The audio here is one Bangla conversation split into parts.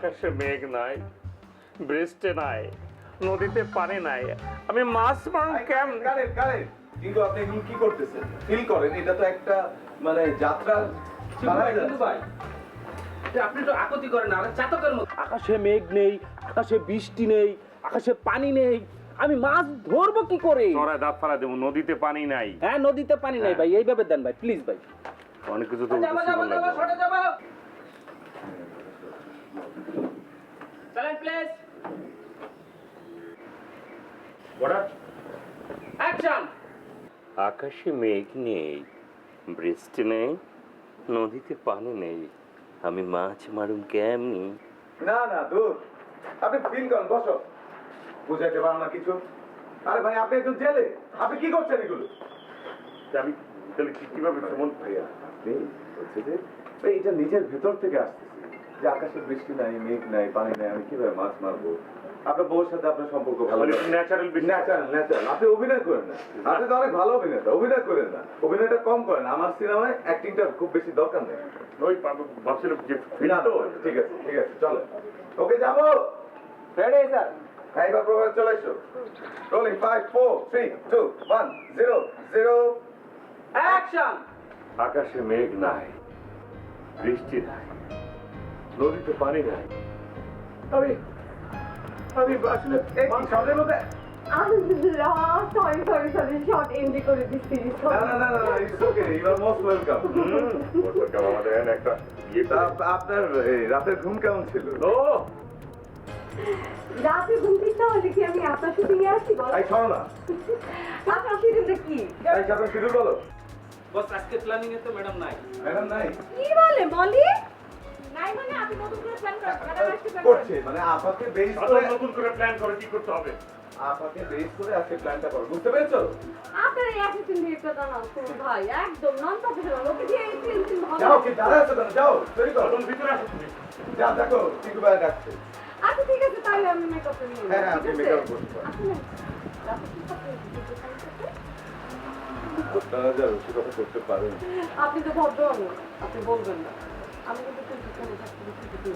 আকাশে মেঘ নাই, বৃষ্টি নাই, নদীতে পানি নাই, আমি মাছ মারুম কেমন? কিন্তু আপনি এখন কি করতেছেন? ফিল করেন এটা তো একটা মানে যাত্রা ভাই আপনি তো আকতি করেন না, চাতকের মতো। আকাশে মেঘ নেই, আকাশে বৃষ্টি নেই, আকাশে পানি নেই, আমি মাছ ধরবো কি করে? চড়ায় দাঁত ফালা দেবো, নদীতে পানি নাই। হ্যাঁ, নদীতে পানি নাই ভাই, এইভাবে দেন ভাই, প্লিজ ভাই। অনেক কিছু তো যাবো যাবো যাবো, সরে যাবো। চলেন প্লিজ, অ্যাকশন। আকাশে মেঘ নেই, বৃষ্টি নেই, নদীতে পানি নেই, আমি মাছ মারুম কেমনি? না না দূর আপনি ফিল করেন বসো বুঝাইতে পারো না কিছু আরে ভাই আপনি একজন জেলে আপনি কি করছেন এগুলো আমি তাহলে কিভাবে সমন ভাইয়া আপনি হচ্ছে যে ভাই এটা নিজের ভেতর থেকে আসতেছে যে আকাশে বৃষ্টি নাই মেঘ নাই পানি নাই আমি কিভাবে মাছ মারবো আপনার বউর সাথে আপনার সম্পর্ক ভালো ন্যাচারাল ন্যাচারাল আপনি অভিনয় করেন না আপনি তো অনেক ভালো অভিনেতা অভিনয় করেন না অভিনয়টা কম করেন আমার সিনেমায় অ্যাক্টিংটা খুব বেশি দরকার নেই ওই ভাবছিলাম যে না তো ঠিক আছে চলো ওকে যাবো রেডি স্যার। হ্যাঁ এবার প্রোগ্রাম চলে এসো রোলিং 5 4 3 2 1 0 0 অ্যাকশন। আকাশে মেঘ নাই, বৃষ্টি নাই, নদীতে পানি নাই, আমি আমি আসলে এই কি সবের মধ্যে Allah sorry sorry sorry short end করে দিচ্ছি না it's okay you are most welcome আমাদের একটা ইয়ে আপনার এই রাতের ঘুম কেমন ছিল ও রাতে ঘুম থেকে হলে কি আমি আপনার শুটিং এ আসছি বল এই শোনো না আপনার শুটিংটা কি এই সাথে শুরু বলো বস আজকে প্ল্যানিং এ তো ম্যাডাম নাই। ম্যাডাম নাই কি বলে মলি নাই মানে আপনি নতুন করে প্ল্যান করেন ম্যাডাম আজকে প্ল্যান করছে মানে আপাকে বেস করে নতুন করে প্ল্যান করে কি করতে হবে? আপাকে বেস করে আজকে প্ল্যানটা করো বুঝতে পেরেছো আপনার এই অ্যাসিস্ট্যান্ট ডিরেক্টর জানান ভাই একদম নন প্রফেশনাল ওকে দিয়ে এই টেনশন হবে যাও কি দাঁড়া আছো কেন যাও তৈরি করো তখন ভিতরে আসো তুমি। যা দেখো টিকু ভাই ডাকছে আচ্ছা ঠিক আছে তাহলে আমি মেকআপ করে নিই হ্যাঁ আপনি মেকআপ করতে পারেন আপনারা যা রুচি কথা করতে পারেন আপনি তো ভদ্র মানুষ আপনি বলবেন না আমি কিন্তু টেনশন থাকতে দিচ্ছি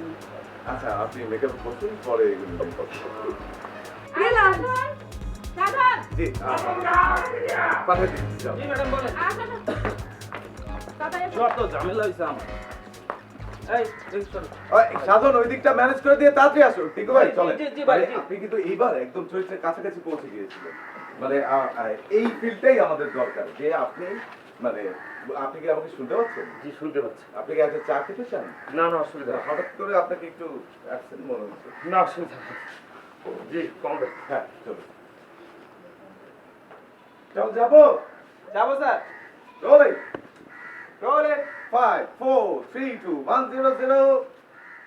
আচ্ছা আপনি মেকআপ করছেন পরে এগুলো নিয়ে কথা বলবো। জি পাঠিয়ে দিচ্ছি যাও জি ম্যাডাম বলেন। যত ঝামেলা হইছে আমার। এই সরো। ওই সাধন ওই দিকটা ম্যানেজ করে দিয়ে তাড়াতাড়ি আসো টিকু ভাই চলে জি, ভাই, জি। আপনি কিন্তু এইবার একদম চরিত্রের কাছাকাছি পৌঁছে গিয়েছিলেন মানে এই ফিল্ডটাই আমাদের দরকার যে আপনি মানে আপনি কি আমাকে শুনতে পাচ্ছেন জি শুনতে পাচ্ছি। আপনি কি একটা চা খেতে চান না না অসুবিধা নেই। হঠাৎ করে আপনাকে একটু অ্যাবসেন্ট মনে হচ্ছে না অসুবিধা নেই। জি কমবে। হ্যাঁ চলো চল যাবো যাবো স্যার। রোলিং 5 4 3 2 1 0 0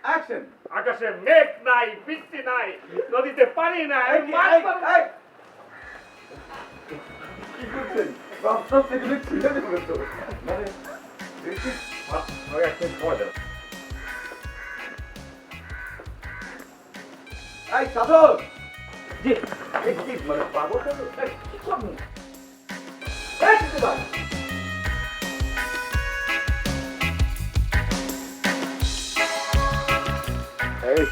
অ্যাকশন আকাশে মেঘ নাই, বৃষ্টি নাই, নদীতে পানি নাই, আমি মাছ মারুম। কি করছেন সব সেগুলো ছিঁড়ে দেবেন তো মানে দেখি ওই একটা খাওয়া দাও। এই সাধন জি। এই কি মানে পাগল টাগল? এই, কি করবেন এই টিকু ভাই এই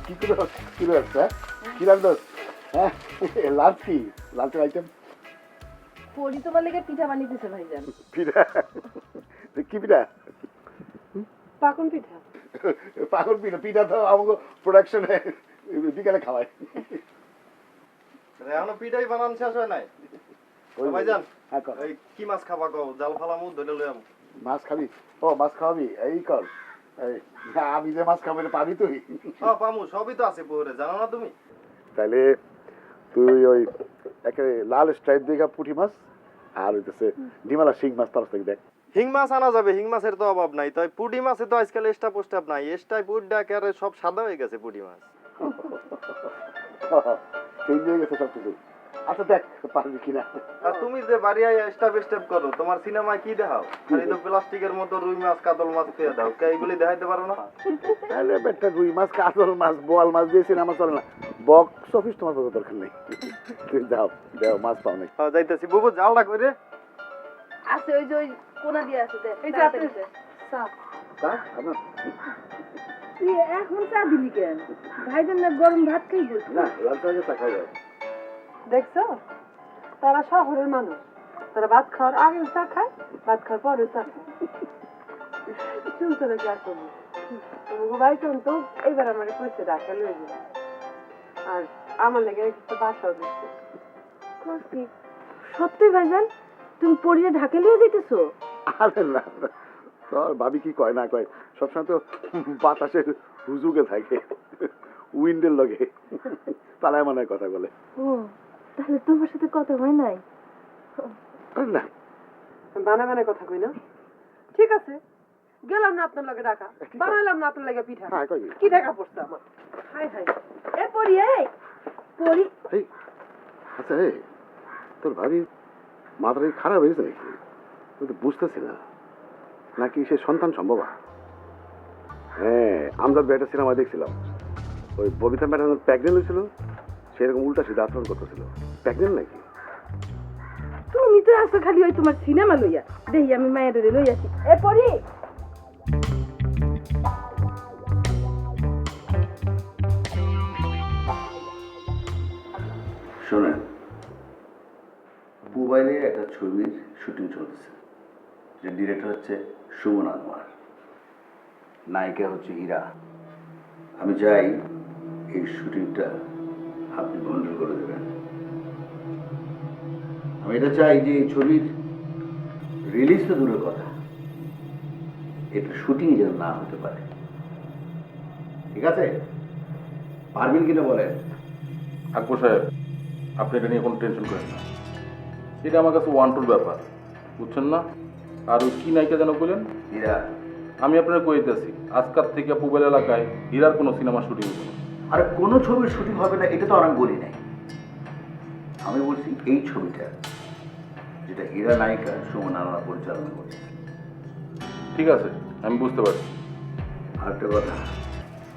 কি করে হচ্ছে কি রাখতো হ্যাঁ লাঞ্চ কি লাঞ্চের আইটেম পরি তোমার লেগে পিঠা বানিয়ে দিছে ভাইজান পিঠা কি পিঠা পাকন পিঠা পাগল পিঠা পিঠা তো আমাকে প্রোডাকশনে বিকালে খাওয়ায় এখনো পিঠাই বানান শেষ হয় নাই ওই ভাইজান হ্যাঁ কর এই কি মাছ খাবা কও জাল ফালামু ধরে লইয়াম মাছ খাবি ও মাছ খাওয়াবি এই কর এই না, আমি যে মাছ খাবো এটা পাবি তুই হ্যাঁ পামু সবই তো আছে পুকুরে জানো না তুমি তাহলে তুই ওই একেবারে লাল স্ট্রাইপ দেখা পুঁটি মাছ আর হইতেছে ডিমালা শিং মাছ তরফ থেকে দেখ হিং মাছ আনা যাবে হিং মাছের তো অভাব নাই তাই পুঁটি মাছে তো আজকাল এক্সট্রা পোস্টাপ নাই এক্সট্রা পুড্ডা একেবারে সব সাদা হয়ে গেছে পুঁটি মাছ চেঞ্জ হয়ে গেছে সব কিছু আচ্ছা দেখ পারবি কিনা আর তুমি যে বাড়ি আই স্টেপ স্টেপ করো তোমার সিনেমায় কি দেখাও খালি তো প্লাস্টিকের মতো রুই মাছ কাতল মাছ খেয়ে দাও কে এইগুলি দেখাইতে পারো না তাহলে একটা রুই মাছ কাতল মাছ বোয়াল মাছ দিয়ে সিনেমা চলে না বক্স অফিস তোমার কোনো দরকার নেই তুই যাও যাও মাছ পাও নেই হ্যাঁ যাইতেছি বুবু জালটা করে আছে ওই যে ওই কোনা দিয়ে আছে দেখ এই যে আছে সাপ তা আপনার তুই এখন চা দিলি কেন ভাইজান না গরম ভাত খাই বলছি না লাল চা চা খাই যাও দেখছো তারা শহরের মানুষ তারা ভাত খাওয়ার আগে চা খায় ভাত খাওয়ার পরে চা খায় শুনছো নাকি আর করবো তোমাকে ভাই তো এইবার আমার কইছে ঢাকা লয়ে যাবে আর আমার লেগে একটা বাসাও দিচ্ছে সত্যি ভাইজান তুমি পড়িয়ে ঢাকে লিয়ে যেতেছো আরে না না, তোর ভাবি কি কয় না কয় সবসময় তো বাতাসের হুজুকে থাকে উইন্ডের লগে তারাই মনে হয় কথা বলে ও তাহলে তোমার সাথে কথা হয় নাই আরে না বানা কথা কই না ঠিক আছে গেলাম না আপনার লগে ঢাকা বানাইলাম না আপনার লগে পিঠা হ্যাঁ কই কি ঢাকা পড়ছে আমার হাই হাই এ পড়ি পড়ি এই আচ্ছা এই তোর ভাবি মাথাটা কি খারাপ হয়েছে নাকি তুই তো বুঝতেছি না নাকি সে সন্তান সম্ভব হ্যাঁ আমজাদ ভাই সিনেমা দেখছিলাম ওই ববিতা ম্যাডাম প্রেগনেন্ট হয়েছিল সেরকম উল্টা সিধা আচরণ করতেছিল প্রেগনেন্ট নাকি তুমি তো আসো খালি ওই তোমার সিনেমা লইয়া দেখি আমি মায়ের লই আসি এ পড়ি শোনেন মোবাইলে একটা ছবির শুটিং চলতেছে যে ডিরেক্টর হচ্ছে সুমন আনোয়ার নায়িকা হচ্ছে হীরা আমি চাই এই শুটিংটা আপনি কন্ট্রোল করে দেবেন আমি এটা চাই যে এই ছবির রিলিজ তো দূরের কথা এটা শুটিং যেন না হতে পারে ঠিক আছে পারবেন কিনা বলেন আকবর সাহেব আপনি এটা নিয়ে কোনো টেনশন করেন না এটা আমার কাছে ওয়ান টুর ব্যাপার বুঝছেন না আর ওই কি নায়িকা যেন বললেন হীরা আমি আপনার কইতেছি আজকাল থেকে পুবেল এলাকায় হীরার কোনো সিনেমা শুটিং হবে না। আরে কোনো ছবির শুটিং হবে না এটা তো আর আমি বলি নাই আমি বলছি এই ছবিটা যেটা হীরা নায়িকা সুমন আনোয়ার পরিচালনা করছে ঠিক আছে আমি বুঝতে পারছি আর একটা কথা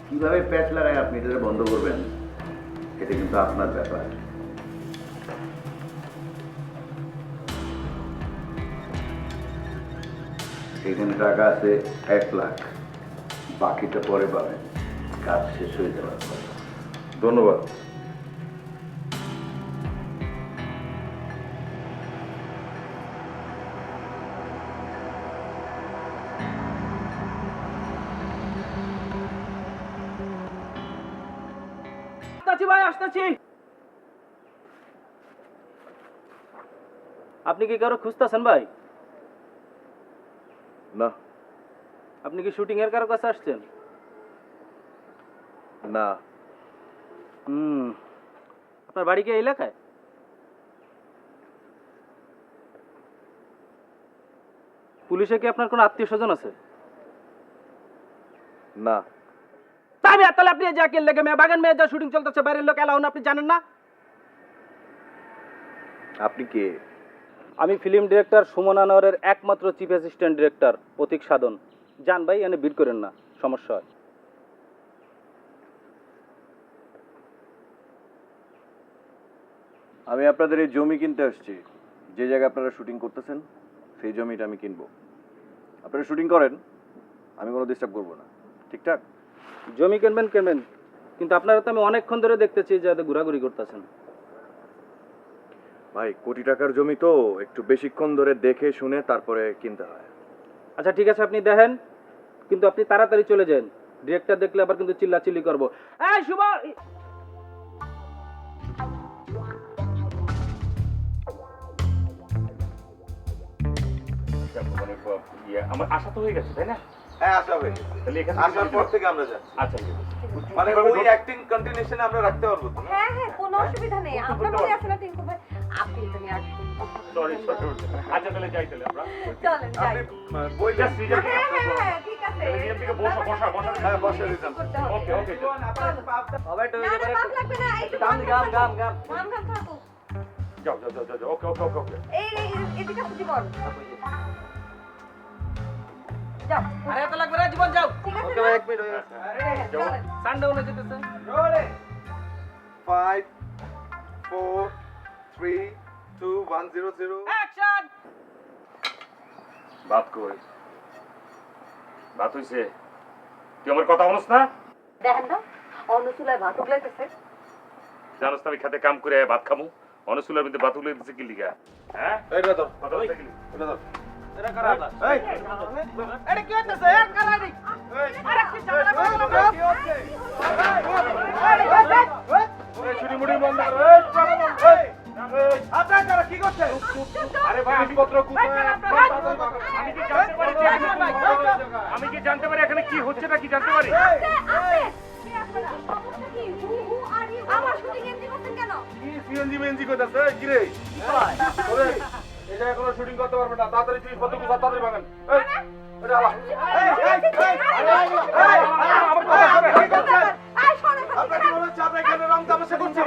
কিভাবে প্যাচ লাগায় আপনি এটা বন্ধ করবেন এটা কিন্তু আপনার ব্যাপার এখানে টাকা আছে 1 লাখ বাকিটা পরে পাবেন কাজ শেষ হয়ে যাওয়ার পর ধন্যবাদ আসতেছি ভাই আসতেছি আপনি কি কারো খুঁজতেছেন ভাই না আপনি কি শুটিং এর কারো কাছে আসছেন না আপনার বাড়ি কি এই এলাকায় পুলিশে কি আপনার কোনো আত্মীয় স্বজন আছে না তাহলে আপনি যা কেন লেগে মেয়ে বাগান মেয়ে যা শুটিং চলতেছে বাইরের লোক এলাও না আপনি জানেন না আপনি কে আমি ফিল্ম ডিরেক্টর সুমন আনোয়ারের একমাত্র চিফ অ্যাসিস্ট্যান্ট ডিরেক্টর প্রতীক সাধন জান ভাই এনে বিট করেন না সমস্যা হয় আমি আপনাদের এই জমি কিনতে আসছি যে জায়গায় আপনারা শুটিং করতেছেন সেই জমিটা আমি কিনবো আপনারা শুটিং করেন আমি কোনো ডিস্টার্ব করবো না ঠিকঠাক জমি কিনবেন কিন্তু আপনারা তো আমি অনেকক্ষণ ধরে দেখতেছি যে ঘোরাঘুরি করতেছেন ভাই কোটি টাকার জমি তো একটু বেশিক্ষণ ধরে দেখে শুনে তারপরে কিনতে হয় আচ্ছা ঠিক আছে আপনি দেখেন কিন্তু আপনি তাড়াতাড়ি চলে যান ডিরেক্টর দেখলে আবার কিন্তু চিল্লাচিল্লি করবো এই শুভ মানে আমার আশা তো হয়ে গেছে তাই না হ্যাঁ আসা হয়ে গেছে। তাহলে এখানে আসার পর থেকে আমরা যাচ্ছি আচ্ছা মানে ওই অ্যাক্টিং কন্টিনিউশন আমরা রাখতে পারবো তো না? হ্যাঁ হ্যাঁ কোনো অসুবিধা নেই আমরা মনে আছে না টিঙ্কু ভাই আপনি এটা নিয়ে সরি আচ্ছা তাহলে যাই তাহলে আমরা চলেন যাই আপনি বই জাস্ট রিজাল্ট হ্যাঁ হ্যাঁ হ্যাঁ ঠিক আছে থেকে বসা হ্যাঁ বসে দিতাম ওকে ওকে না না পাপ লাগবে না এই গাম গাম থাকো যাও ওকে ওকে এই এদিকে সুজি কর যাও আরে এত লাগবে না জীবন যাও ঠিক আছে ওকে ভাই এক মিনিট চলেন সানডাউনে যেতেছে 5 4 3 2 1 0 0 অ্যাকশন বাত কই বাত হইছে তুই আমার কথা বলছ না? দেখেন না অন্য চুলায় ভাত উগলাইতেছে। জানোস না আমি খেতে কাম করে ভাত খামু, অনসুলের মধ্যে ভাত উগলাই দিছে কি লিগা? হ্যাঁ এটা ধর কথা বলতে গেলি এটা ধর এটা কারা আবার? এই এটা কি হইতেছে? এ কারা রে? আরে কি ঝগড়া করলো না? কি হচ্ছে ওরে ছুরি মুড়ি বন্ধ কর। এই আপনারা কারা কি করছেন আরে ভাই জিনিসপত্র কোথায়? আমি কি জানতে পারি যে আমি কি জানতে পারি এখানে কি হচ্ছে না কি জানতে পারি? আমার শুটিং এন্ট্রি করতেন কেন? কি সিএনজি মেনজি কইতাছে কি রে ওরে এটা এখনো শুটিং করতে পারবে না তাড়াতাড়ি জিনিসপত্র গুছা তাড়াতাড়ি ভাঙেন এই এটা আলা আমার কথা শুনে আপনারা কি মনে হচ্ছে আমরা এখানে রং তামাশা করছি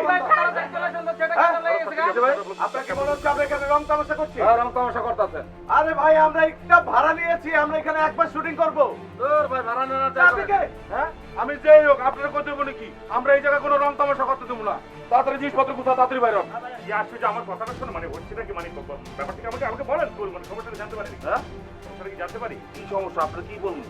আপনারা কি মনে হচ্ছে আমরা এখানে রং তামাশা করছি আর রং তামাশা করতেছেন আরে ভাই আমরা একটা ভাড়া নিয়েছি আমরা এখানে একবার শুটিং করব তোর ভাই ভাড়া না চাবি কে? হ্যাঁ আমি যেই হোক আপনারা কই দেব নাকি আমরা এই জায়গায় কোনো রং তামাশা করতে দেব না তাড়াতাড়ি জিনিসপত্র গুছা তাড়াতাড়ি বাইরে হন কি আসলে আমার কথাটা শোনো মানে হচ্ছে নাকি মানে ব্যাপারটা আমাকে আমাকে বলেন কোন মানে সমস্যাটা জানতে পারি হ্যাঁ সমস্যাটা কি জানতে পারি? কি সমস্যা আপনি কি বলুন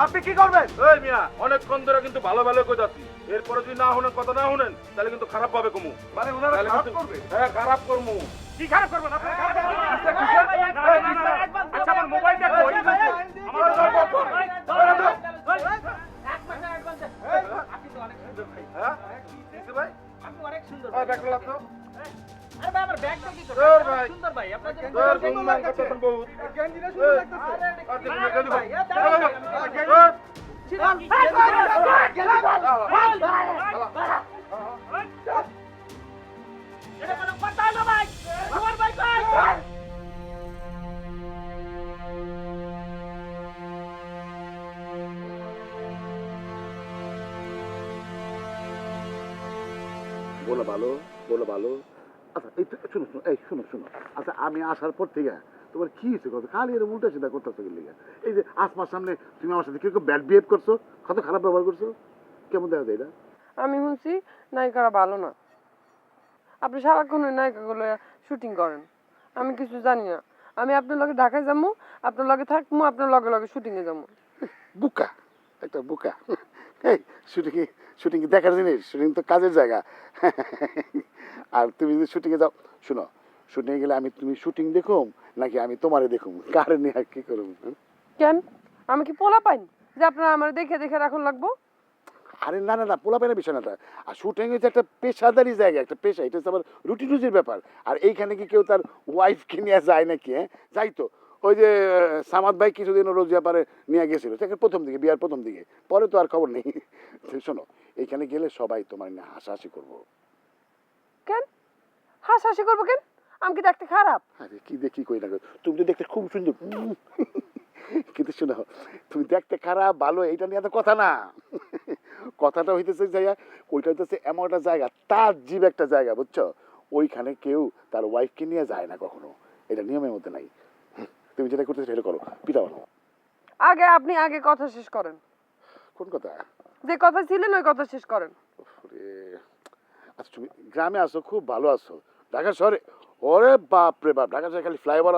আপনি কি করবেন এই মিয়া অনেকক্ষণ ধরে কিন্তু ভালো ভালো কই যাচ্ছি এরপরে যদি না শুনেন কথা না শুনেন তাহলে কিন্তু খারাপ পাবে কমু মানে ওনারা তাহলে খারাপ কিন্তু- করবে হ্যাঁ খারাপ করমু কি খারাপ করবেন আপনি? খারাপ করবেন? আচ্ছা আমার মোবাইলটা কই? আমার হ্যাঁ দিছে ভাই আপনি অনেক সুন্দর ওই ব্যাগ লাগ তো আরে ভাই আমার ব্যাগটা কি করছেন? তোর ভাই সুন্দর ভাই আপনার জন্য তোর গুণমান করতেছেন বহুত গেঞ্জিটা সুন্দর লাগতেছে আর দেখুন গেলি ভাই এটা কোনো কথা হলো ভাই আমার ভাই কই বলো ভালো আচ্ছা এই তো শোনো আচ্ছা আমি আসার পর থেকে তোমার কি হয়েছে কত খালি এর উল্টা সিধা করতেছো কি লিগা এই যে আসমার সামনে তুমি আমার সাথে কিরকম ব্যাড বিহেভ করছো কত খারাপ ব্যবহার করছো কেমন দেখা যায় এটা আমি শুনছি নায়িকারা ভালো না। আপনি সারাক্ষণ ওই নায়িকাগুলো শুটিং করেন, আমি কিছু জানি না। আমি আপনার লগে ঢাকায় যাবো, আপনার লগে থাকবো, আপনার লগে লগে শুটিংয়ে যাবো। বুকা একটা বুকা এই শুটিং দেখার জিনিস শুটিং তো কাজের জায়গা আর তুমি যদি শুটিংয়ে যাও শোনো শুটিংয়ে গেলে আমি তুমি শুটিং দেখুম নাকি আমি তোমারে দেখুম কারে নিয়ে আর কি করব কেন আমি কি পোলা পাইনি যে আপনারা আমার দেখে দেখে রাখুন লাগবো? আরে না পোলা পাইনা বিষয় না এটা। আর শুটিং হচ্ছে একটা পেশাদারি জায়গা একটা পেশা এটা হচ্ছে আমার রুটি রুজির ব্যাপার আর এইখানে কি কেউ তার ওয়াইফকে নিয়ে যায় নাকি হ্যাঁ যাই তো ওই যে সামাদ ভাই কিছুদিন রোজিয়া পারে নিয়ে গেছিল সেখানে প্রথম দিকে বিয়ার প্রথম দিকে পরে তো আর খবর নেই শোনো এইখানে গেলে সবাই তোমার নিয়ে হাসাহাসি করবো কেন হাসাহাসি করবো কেন? আমি কি দেখতে খারাপ? আরে কি দেখি কই না তুমি তো দেখতে খুব সুন্দর কিন্তু শোনো তুমি দেখতে খারাপ ভালো এইটা নিয়ে তো কথা না কথাটা হইতেছে জায়গা ওইটা হইতেছে এমন একটা জায়গা তার জীব একটা জায়গা বুঝছো ওইখানে কেউ তার ওয়াইফকে নিয়ে যায় না কখনো এটা নিয়মের মধ্যে নাই তুমি যেটা করতেছো সেটা করো পিতা বলো আপনি আগে কথা শেষ করেন। কোন কথা যে কথা ছিলেন ওই কথা শেষ করেন। ওরে আচ্ছা তুমি গ্রামে আসো খুব ভালো আছো ঢাকা শহরে ওরে বাপ রে বাপ ঢাকা শহরে খালি ফ্লাইওভার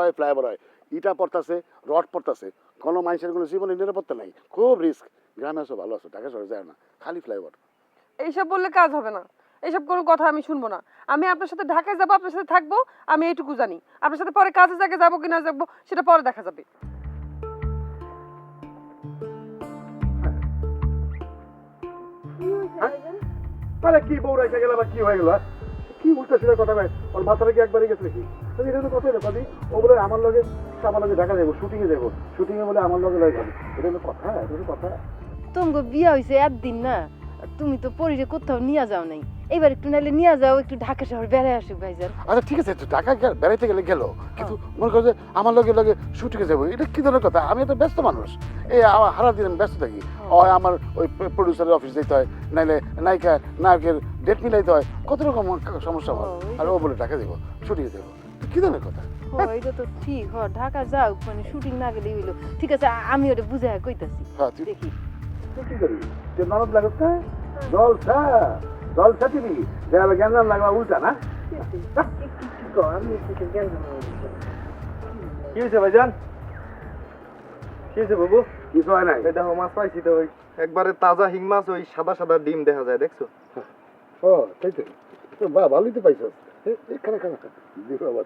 হয় ইটা পড়তাছে রড পড়তাছে কোনো মানুষের কোনো জীবনে নিরাপত্তা নাই খুব রিস্ক গ্রামে আসো ভালো আছো ঢাকা শহরে যায় না খালি ফ্লাইওভার এইসব বললে কাজ হবে না, এইসব কোনো কথা আমি শুনবো না। আমি আপনার সাথে ঢাকায় যাবো, আপনার সাথে থাকবো, আমি এইটুকু জানি। আপনার সাথে পরে কাজে জায়গায় যাবো কি না যাবো সেটা পরে দেখা যাবে। তাহলে কি বউ রেখে গেল বা কি হয়ে গেল কি উল্টা সিধা কথা কয় ওর মাথাটা কি একবারই গেছে নাকি এটা তো কথা না কাদি ও বলে আমার লগে ঢাকা যাবো শুটিংয়ে যাবো শুটিংয়ে বলে আমার লগে লয়ে যাবে এটা হলো কথা এটা হলো কথা তোমাকে বিয়া হয়েছে একদিন না, তুমি তো পরিরে কোথাও নিয়ে যাও নাই। এবার একটু নাইলে নিয়ে যাও, একটু ঢাকা শহর বেড়ায় আসুক ভাইজান। আচ্ছা ঠিক আছে ঢাকা বেড়াইতে গেলে গেল কিন্তু মনে করো যে আমার লগে শুটিংয়ে যাবো এটা কি ধরনের কথা আমি তো ব্যস্ত মানুষ এই আমার হারা দিন আমি ব্যস্ত থাকি হয় আমার ওই প্রডিউসারের অফিস যেতে হয় নাইলে নায়কের ডেট মিলাইতে হয় কত রকম সমস্যা হয় আর ও বলে ঢাকা যাবো শুটিংয়ে যাবো কি ধরনের কথা এটা তো ঠিক, ঢাকা যাও মানে শুটিং না গেলেই হইলো। ঠিক আছে আমি ওটা বুঝে কইতাছি। হ্যাঁ তুই দেখি কি করি যে নরদ লাগত না জলসা টিভি যাবে জ্ঞান লাগবা উল্টা না কি হয়েছে ভাইজান কি হয়েছে বাবু? কিছু হয় নাই। এই দেখো মাছ পাইছি তো, ওই একবারে তাজা হিং মাছ, ওই সাদা সাদা ডিম দেখা যায়, দেখছো? ও তাই তো, বা ভালোই তো পাইছ। এখানে দিব আবার।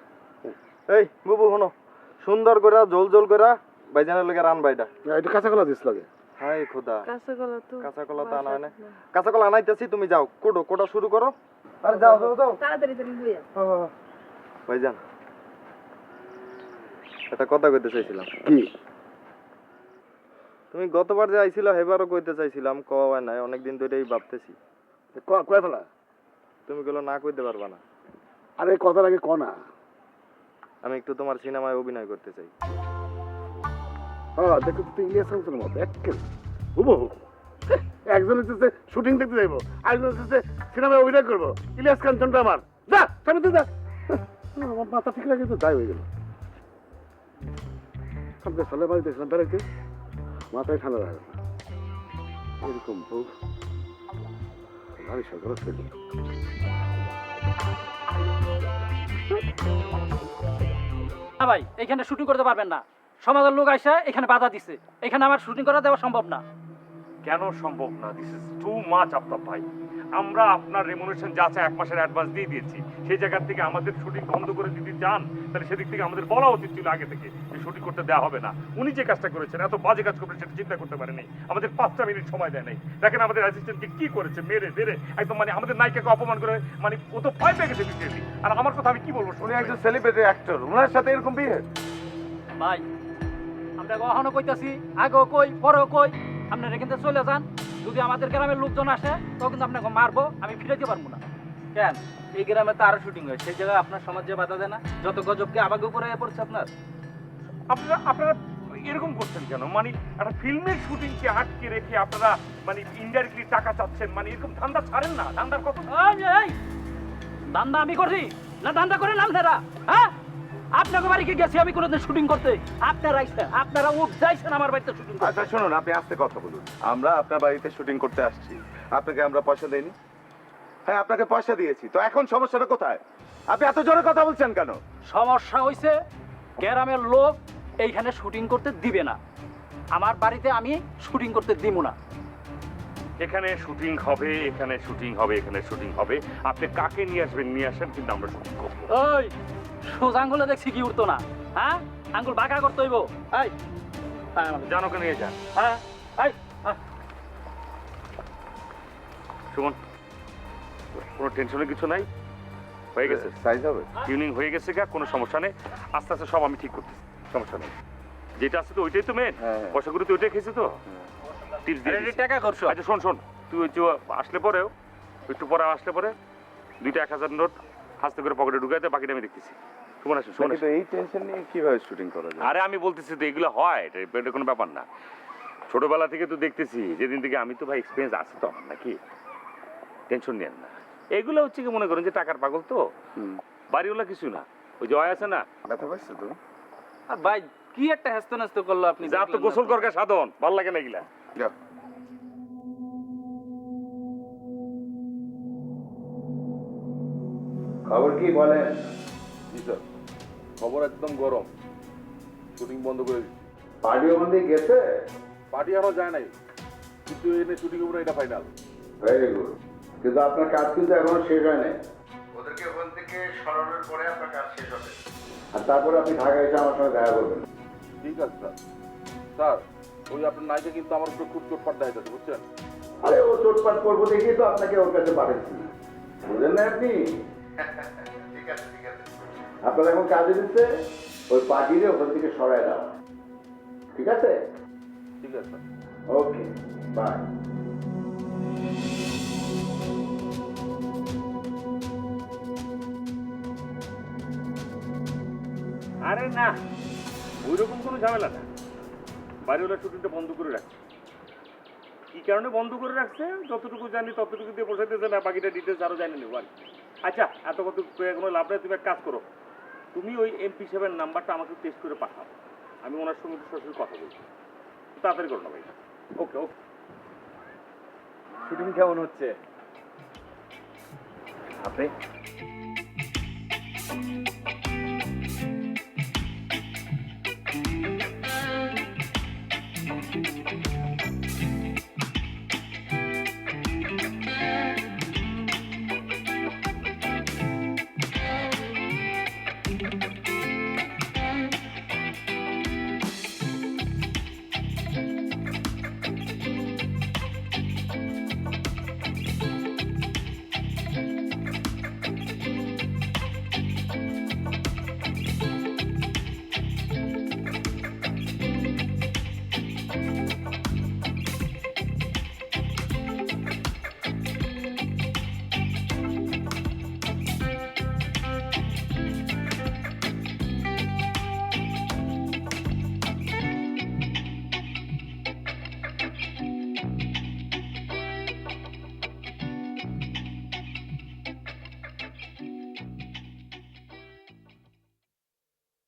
এই বাবু শোনো, সুন্দর করে ঝোল ঝোল করে ভাইজানের লগে রান বাইটা। এটা কাঁচা কলা দিস লাগে। হাই খোদা, কাঁচা কলা তো কাঁচা কলা তো আনা হয় না। কাঁচা কলা আনাইতেছি, তুমি যাও কোটা শুরু করো। আরে যাও যাও যাও। তাড়াতাড়ি লইয়া। ভাইজান, একটা কথা কইতে চাইছিলাম। কি? তুমি গতবার যে আইছিল এবারও কইতে চাইছিলাম, কওয়া হয় নাই, অনেকদিন ধরেই ভাবতেছি। কয় ফেলা? তুমি গুলো না কইতে পারবা না। আরে কথার আগে ক না। আমি একটু তোমার সিনেমায় অভিনয় করতে চাই। হ্যাঁ দেখো তো, ইলিয়াস খানের মতো একেবারে হুবহু। একজন হচ্ছে শুটিং দেখতে যাইবো, আরেকজন হচ্ছে সিনেমায় অভিনয় করবো। ইলিয়াস খান চন্দ্র আমার, যা সামনে তো যা। আমার মাথা ঠিক লাগে তো দায় হয়ে গেল। আমাকে সালে বাড়ি দেখলাম বেড়াইতে, মাথায় ঠান্ডা লাগে না। এরকম বউ গাড়ি সরকার ছিল। না ভাই, এখানে শুটিং করতে পারবেন না। সমাজের লোক আইসা এখানে বাধা দিছে, এখানে আমার শুটিং করা দেওয়া সম্ভব না। কেন সম্ভব না? This is too much Aftab ভাই। আমরা আপনার রেমুনেশন যা আছে 1 মাসের অ্যাডভান্স দিয়ে দিয়েছি। সেই জায়গা থেকে আমাদের শুটিং বন্ধ করে দিতে চান, তাহলে সেদিক থেকে আমাদের বলা উচিত ছিল আগে থেকে যে শুটিং করতে দেওয়া হবে না। উনি যে কাজটা করেছেন, এত বাজে কাজ করবেন সেটা চিন্তা করতে পারেনি। আমাদের 5টা মিনিট সময় দেয় নাই। দেখেন আমাদের অ্যাসিস্ট্যান্টকে কি করেছে, মেরে ধরে একদম, মানে আমাদের নায়িকাকে অপমান করে, মানে ও তো ভয় পেয়ে গেছে বিক্রি। আর আমার কথা আমি কি বলবো? উনি একজন সেলিব্রিটি অ্যাক্টর, ওনার সাথে এরকম বিয়ে? ভাই আমরা কখনো কইতাছি, আগেও কই পরেও কই, আপনারা কিন্তু চলে যান। যদি আমাদের গ্রামের লোকজন আসে তো কিন্তু আপনাকে মারবো, আমি ফিরাইতে পারবো না। কেন? এই গ্রামে তো আরো শুটিং হয়, সেই জায়গায় আপনার সমাজ যে বাধা দেয় না, যত গজবকে আবাগে উপরে পড়ছে আপনার। আপনারা এরকম করছেন কেন? মানে একটা ফিল্মের শুটিংকে আটকে রেখে আপনারা মানে ইনডাইরেক্টলি টাকা চাচ্ছেন, মানে এরকম ধান্দা ছাড়েন না। ধান্দার কত? এই দান্দা আমি করি না, দান্দা করেন আপনারা? হ্যাঁ, আপনাকে বাড়িতে গেছি আমি কোনোদিন শুটিং করতে, আপনারা আইছেন, আপনারা উঠ যাইছেন আমার বাড়িতে শুটিং করতে। আচ্ছা শুনুন, আপনি আস্তে কথা বলুন। আমরা আপনার বাড়িতে শুটিং করতে আসছি, আপনাকে আমরা পয়সা দেইনি? হ্যাঁ আপনাকে পয়সা দিয়েছি, তো এখন সমস্যাটা কোথায়? আপনি এত জোরে কথা বলছেন কেন? সমস্যা হইছে গ্রামের লোক এইখানে শুটিং করতে দিবে না, আমার বাড়িতে আমি শুটিং করতে দিব না। এখানে শুটিং হবে, এখানে শুটিং হবে, এখানে শুটিং হবে। আপনি কাকে নিয়ে আসবেন নিয়ে আসেন, কিন্তু আমরা শুটিং করবো। ওই সোজা আঙ্গুলে দেখছি কি উঠতো না, হ্যাঁ আঙ্গুল বাঁকা করতে হইব। এই জানো কে নিয়ে যান? হ্যাঁ এই সুমন, কোনো টেনশনের কিছু নাই, হয়ে গেছে, সাইজ হবে, টিউনিং হয়ে গেছে, কোনো সমস্যা নেই। আস্তে আস্তে সব আমি ঠিক করতেছি, সমস্যা নেই। যেটা আছে তো ওইটাই তো মেন, পয়সাগুলো তো ওইটাই খেয়েছে তো, টিপস দিয়ে দিয়েছি। টাকা করছো। আচ্ছা শোন, তুই ওই যে আসলে পরেও, একটু পরে আসলে পরে 2টা 1000 নোট হাসতে করে পকেটে ঢুকাইতে, বাকিটা আমি দেখতেছি। সুমন আসুন, সুমন আসুন। এই টেনশন নিয়ে কিভাবে শুটিং করা যায়? আরে আমি বলতেছি তো এগুলো হয়, এটা কোনো ব্যাপার না। ছোটবেলা থেকে তো দেখতেছি, যেদিন থেকে আমি তো ভাই এক্সপিরিয়েন্স আছে তো আমার, নাকি? টেনশন নেন না। এগুলো হচ্ছে কি মনে করেন যে টাকার পাগল তো, বাড়িওয়ালা কিছু না। ওই জয় আছে না, ব্যথা পাইছো তো? আর ভাই কি একটা হেস্ত নেস্ত করলো আপনি, যা তো গোসল করকে সাধন, ভাল লাগে না এগুলা। যাও। খবর কি বলেন? জি স্যার, খবর একদম গরম, শুটিং বন্ধ করে দিচ্ছি। পার্টি ওখান থেকে গেছে? পার্টি আরও যায় নাই, কিন্তু এনে শুটিং উপরে এটা ফাইনাল। ভেরি গুড, কিন্তু আপনার কাজ কিন্তু এখনো শেষ হয় নাই। ওদেরকে ওখান থেকে সরানোর পরে আপনার কাজ শেষ হবে, আর তারপরে আপনি ঢাকায় এসে আমার সঙ্গে দেখা করবেন। ঠিক আছে স্যার। স্যার ওই আপনার নায়িকা কিন্তু আমার উপরে খুব চোটপাট দেখাইতেছে, বুঝছেন? আরে ও চোটপাট করবো দেখি তো আপনাকে ওর কাছে পাঠাচ্ছি, বুঝলেন না আপনি? ঠিক আছে ঠিক আছে, আপনার এখন কাজে দিচ্ছে, ওই পার্টিরে ওখান থেকে সরাই দাও, ঠিক আছে? ঠিক আছে স্যার। Okay, by. আরে না, ওইরকম কোনো ঝামেলা না। বাড়িওয়ালা শুটিংটা বন্ধ করে রাখছে। কি কারণে বন্ধ করে রাখছে যতটুকু জানি ততটুকু দিয়ে বসাইতেছে না, বাকিটা ডিটেলস আরো জানি নেব আর কি। আচ্ছা, এত কত কোনো লাভ নেই, তুমি এক কাজ করো, তুমি ওই MP সাহেবের নাম্বারটা আমাকে টেস্ট করে পাঠাও, আমি ওনার সঙ্গে সরাসরি কথা বলছি। তাড়াতাড়ি করো না ভাই। ওকে ওকে। শুটিং কেমন হচ্ছে? আপনি যাও